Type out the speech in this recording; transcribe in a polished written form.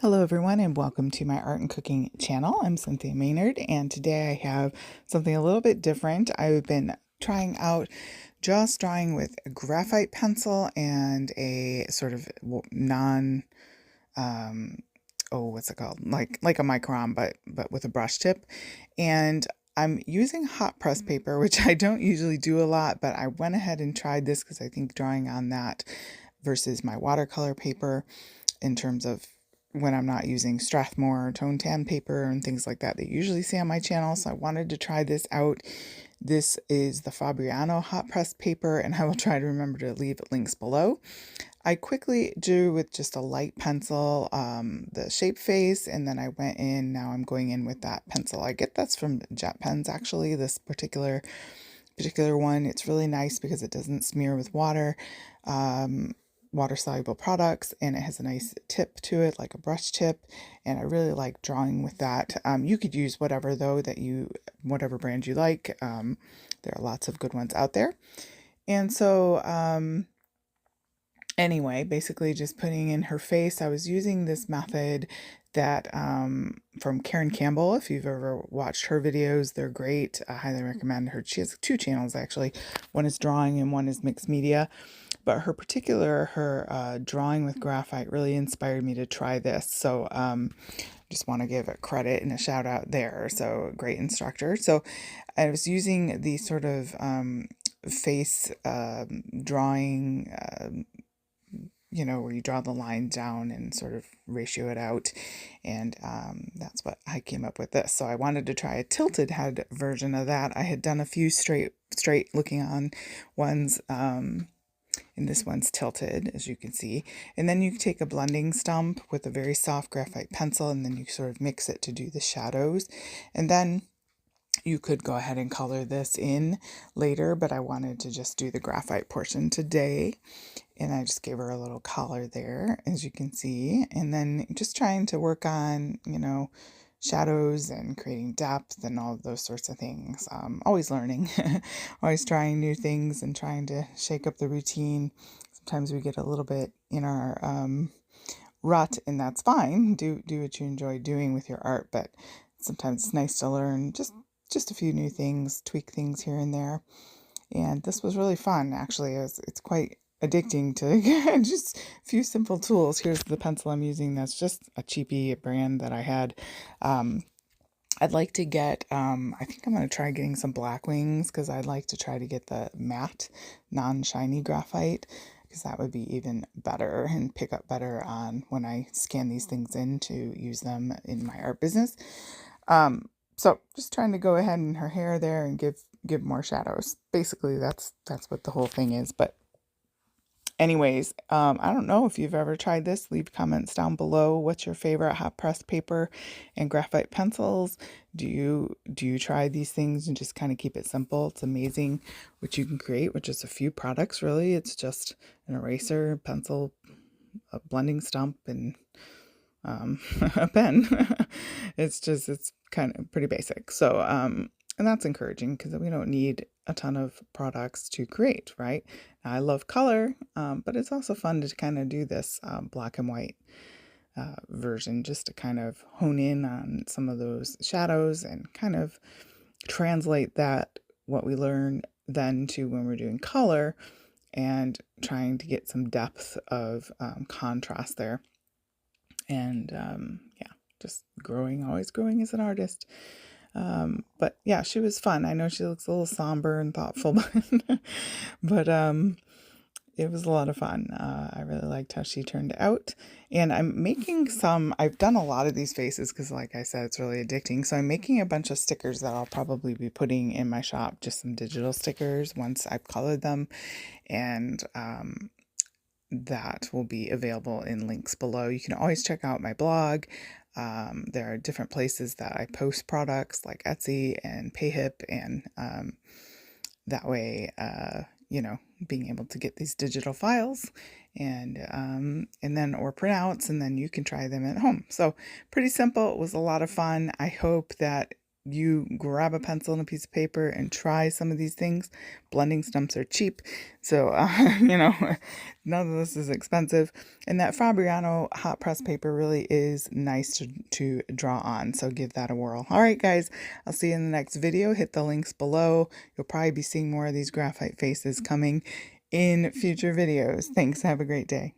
Hello everyone and welcome to my art and cooking channel. I'm Cynthia Maynard and today I have something a little bit different. I've been trying out just drawing with a graphite pencil and a sort of non what's it called? Like a micron but with a brush tip. And I'm using hot press paper, which I don't usually do a lot, but I went ahead and tried this because I think drawing on that versus my watercolor paper in terms of when I'm not using Strathmore tone tan paper and things like that you usually see on my channel. So I wanted to try this out. This is the Fabriano hot press paper, and I will try to remember to leave links below. I quickly drew with just a light pencil the shape face, and then I went in. Now I'm going in with that pencil. I get that's from Jet Pens actually. This particular one. It's really nice because it doesn't smear with water. Water-soluble products, and it has a nice tip to it, like a brush tip, and I really like drawing with that. You could use whatever though whatever brand you like. There are lots of good ones out there. And so anyway, basically just putting in her face. I was using this method that from Karen Campbell. If you've ever watched her videos, they're great. I highly recommend her. She has two channels actually. One is drawing and one is mixed media. But her drawing with graphite really inspired me to try this. So just want to give a credit and a shout out there. So great instructor. So I was using the sort of face drawing, where you draw the line down and sort of ratio it out. And that's what I came up with this. So I wanted to try a tilted head version of that. I had done a few straight looking on ones. And this one's tilted, as you can see. And then you take a blending stump with a very soft graphite pencil, and then you sort of mix it to do the shadows. And then you could go ahead and color this in later, but I wanted to just do the graphite portion today. And I just gave her a little collar there, as you can see. And then just trying to work on, shadows and creating depth and all of those sorts of things. Always learning, always trying new things and trying to shake up the routine. Sometimes we get a little bit in our rut, and that's fine. Do what you enjoy doing with your art, but sometimes it's nice to learn just a few new things, tweak things here and there. And this was really fun, actually. It's quite addicting to just a few simple tools. Here's the pencil I'm using. That's just a cheapy brand that I had. I'd like to get, I think I'm going to try getting some black wings because I'd like to try to get the matte, non-shiny graphite because that would be even better and pick up better on when I scan these things in to use them in my art business. So just trying to go ahead in her hair there and give more shadows. Basically, that's what the whole thing is. But anyways, I don't know if you've ever tried this. Leave comments down below. What's your favorite hot press paper and graphite pencils? Do you try these things and just kind of keep it simple? It's amazing what you can create with just a few products, really. It's just an eraser, pencil, a blending stump, and a pen. It's kind of pretty basic. So, and that's encouraging because we don't need a ton of products to create, right? Now, I love color, but it's also fun to kind of do this black and white version just to kind of hone in on some of those shadows and kind of translate what we learn then to when we're doing color and trying to get some depth of contrast there. And yeah, just always growing as an artist. But yeah, she was fun. I know she looks a little somber and thoughtful, but it was a lot of fun. I really liked how she turned out. And I've done a lot of these faces because like I said, it's really addicting. So I'm making a bunch of stickers that I'll probably be putting in my shop, just some digital stickers once I've colored them. And that will be available in links below. You can always check out my blog. There are different places that I post products like Etsy and PayHip, and that way, being able to get these digital files and then or printouts, and then you can try them at home. So pretty simple. It was a lot of fun. I hope that you grab a pencil and a piece of paper and try some of these things. Blending stumps are cheap, so none of this is expensive. And that Fabriano hot press paper really is nice to draw on, so give that a whirl. All right, guys, I'll see you in the next video. Hit the links below. You'll probably be seeing more of these graphite faces coming in future videos. Thanks. Have a great day.